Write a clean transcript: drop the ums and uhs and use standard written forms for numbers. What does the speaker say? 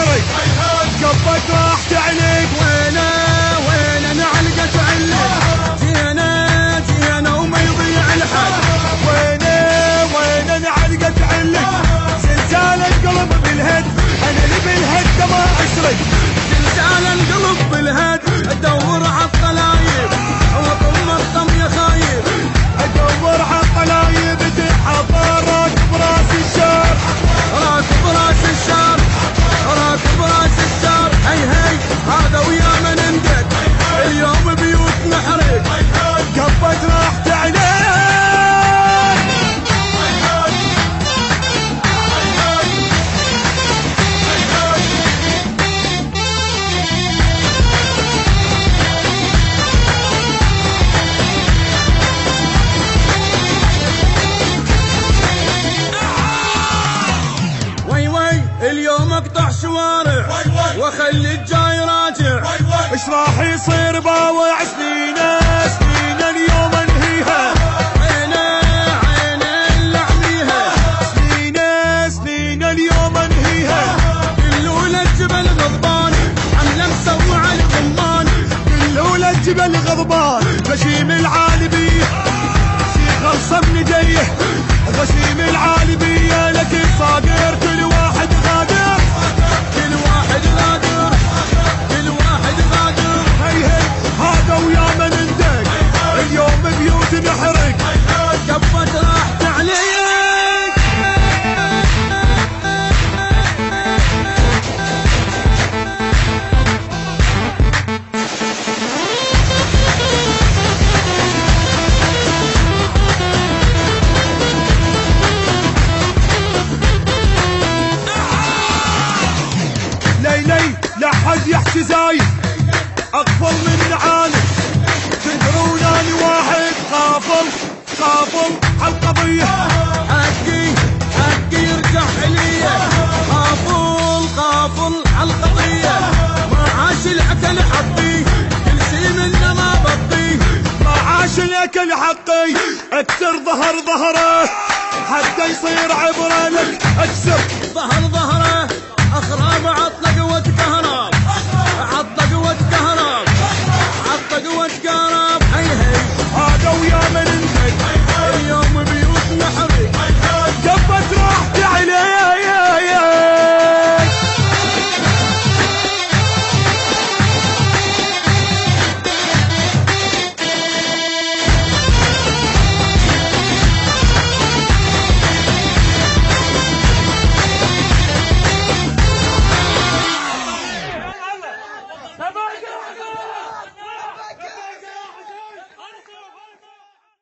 نحرق قبت راح تعلق وينه نعلقت علق جينا وما يضيع الحد وينه نعلقت علق زلزال القلب بالهد انا اللي بالهد ما اشرق زلزال القلب بالهد ادور عالطلايب وطم الطم يا خايب ادور عالطلايب تتحضر راكب راس الشار راكب راس الشار راكب راس الشار هي هذا ويا من اندق اليوم بيوت نحرق قبت راح تعلق اليوم اقطع شوارع واخلي الجاي راجع ايش راح يصير باوع سنين اليوم انهيها عينه اللي اعميها سنين اليوم انهيها كلوله الجبل غضبان عمله مسوع الكمان كلوله الجبل غضبان غشيم العالبيه خلصه من يديه غشيم العالبيه لكن صابر كل واحد غادر كل واحد غادر كل واحد غادر هي هذا ويا من اندق اليوم بيوت نحرق قبت راح تعلق لا حد يحكي زايد اقفل من نعاني تدرون اني واحد قافل عالقضية حقي يرجع لي قافل عالقضية ما عاش الاكل حقي كل شي منه ما بطي ما عاش الاكل حقي اكسر ظهره حتى يصير عبرة لك اكسر